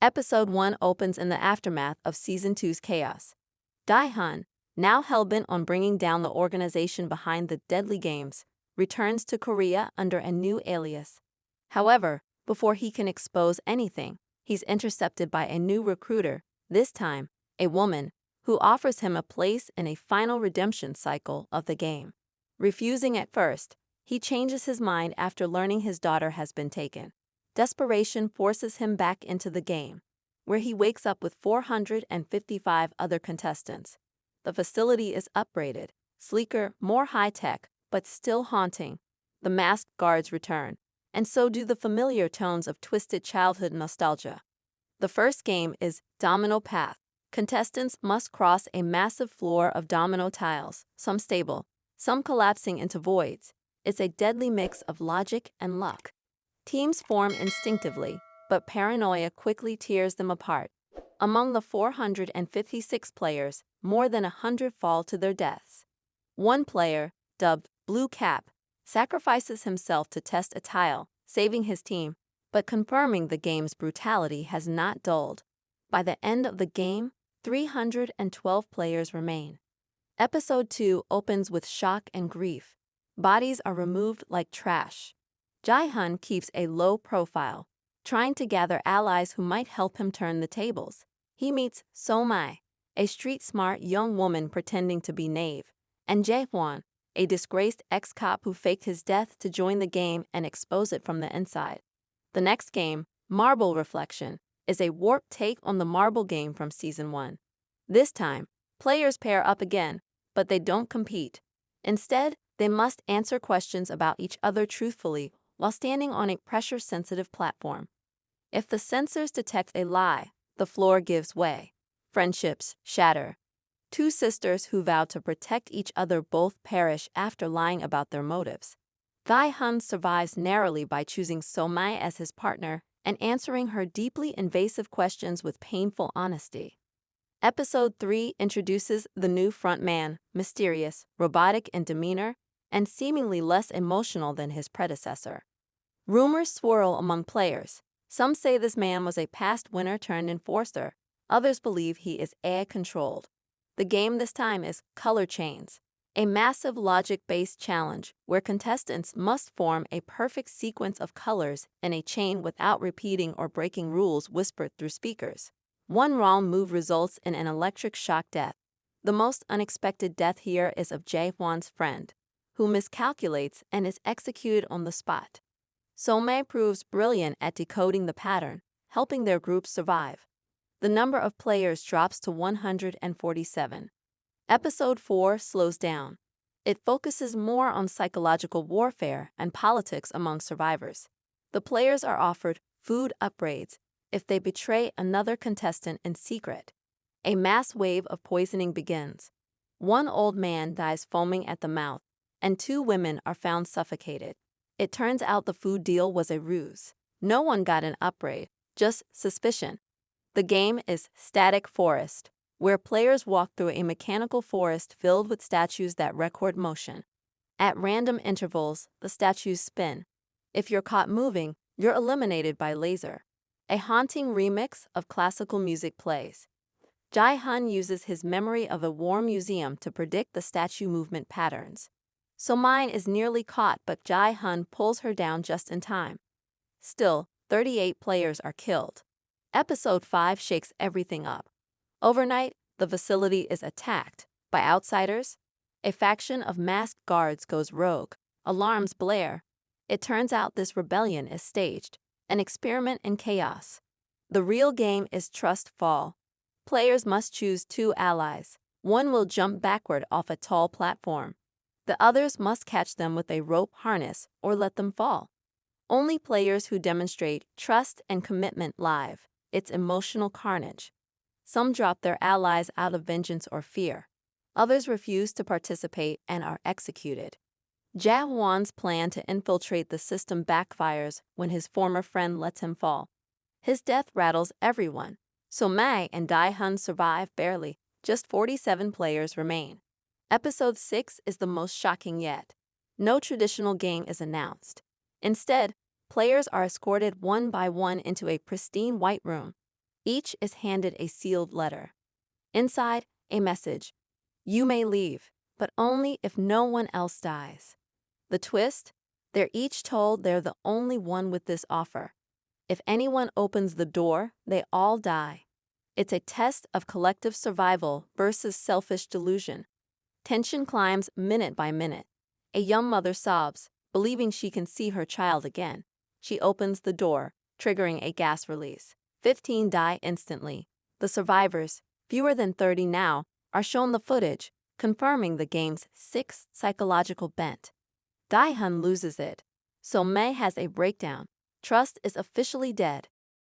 Episode 1 opens in the aftermath of Season 2's chaos. Dae-hun, now hell-bent on bringing down the organization behind the deadly games, returns to Korea under a new alias. However, before he can expose anything, he's intercepted by a new recruiter, this time, a woman, who offers him a place in a final redemption cycle of the game. Refusing at first, he changes his mind after learning his daughter has been taken. Desperation forces him back into the game, where he wakes up with 455 other contestants. The facility is upgraded, sleeker, more high-tech, but still haunting. The masked guards return, and so do the familiar tones of twisted childhood nostalgia. The first game is Domino Path. Contestants must cross a massive floor of domino tiles, some stable, some collapsing into voids. It's a deadly mix of logic and luck. Teams form instinctively, but paranoia quickly tears them apart. Among the 456 players, more than 100 fall to their deaths. One player, dubbed Blue Cap, sacrifices himself to test a tile, saving his team, but confirming the game's brutality has not dulled. By the end of the game, 312 players remain. Episode 2 opens with shock and grief. Bodies are removed like trash. Jae-hun keeps a low profile, trying to gather allies who might help him turn the tables. He meets So-mai, a street-smart young woman pretending to be Nave, and Jae-hwan, a disgraced ex-cop who faked his death to join the game and expose it from the inside. The next game, Marble Reflection, is a warped take on the marble game from Season 1. This time, players pair up again, but they don't compete. Instead, they must answer questions about each other truthfully while standing on a pressure-sensitive platform. If the sensors detect a lie, the floor gives way. Friendships shatter. Two sisters who vow to protect each other both perish after lying about their motives. Dae-hun survives narrowly by choosing So-mai as his partner and answering her deeply invasive questions with painful honesty. Episode 3 introduces the new frontman, mysterious, robotic in demeanor, and seemingly less emotional than his predecessor. Rumors swirl among players. Some say this man was a past winner turned enforcer. Others believe he is AI-controlled. The game this time is Color Chains, a massive logic-based challenge where contestants must form a perfect sequence of colors in a chain without repeating or breaking rules whispered through speakers. One wrong move results in an electric shock death. The most unexpected death here is of Jae-hwan's friend, who miscalculates and is executed on the spot. So-mai proves brilliant at decoding the pattern, helping their group survive. The number of players drops to 147. Episode 4 slows down. It focuses more on psychological warfare and politics among survivors. The players are offered food upgrades if they betray another contestant in secret. A mass wave of poisoning begins. One old man dies foaming at the mouth, and two women are found suffocated. It turns out the food deal was a ruse. No one got an upgrade, just suspicion. The game is Static Forest, where players walk through a mechanical forest filled with statues that record motion. At random intervals, the statues spin. If you're caught moving, you're eliminated by laser. A haunting remix of classical music plays. Jae-hun uses his memory of a war museum to predict the statue movement patterns. So-mai is nearly caught, but Jae-hun pulls her down just in time. Still, 38 players are killed. Episode 5 shakes everything up. Overnight, the facility is attacked by outsiders. A faction of masked guards goes rogue. Alarms blare. It turns out this rebellion is staged, an experiment in chaos. The real game is Trust Fall. Players must choose two allies. One will jump backward off a tall platform. The others must catch them with a rope harness or let them fall. Only players who demonstrate trust and commitment live. It's emotional carnage. Some drop their allies out of vengeance or fear. Others refuse to participate and are executed. Jae-hwan's plan to infiltrate the system backfires when his former friend lets him fall. His death rattles everyone. So-mai and Dae-hun survive barely. Just 47 players remain. Episode 6 is the most shocking yet. No traditional game is announced. Instead, players are escorted one by one into a pristine white room. Each is handed a sealed letter. Inside, a message. You may leave, but only if no one else dies. The twist? They're each told they're the only one with this offer. If anyone opens the door, they all die. It's a test of collective survival versus selfish delusion. Tension climbs minute by minute. A young mother sobs, believing she can see her child again. She opens the door, triggering a gas release. 15 die instantly. The survivors, fewer than 30 now, are shown the footage, confirming the game's sick psychological bent. Dae-hun loses it. So Mei has a breakdown. Trust is officially dead.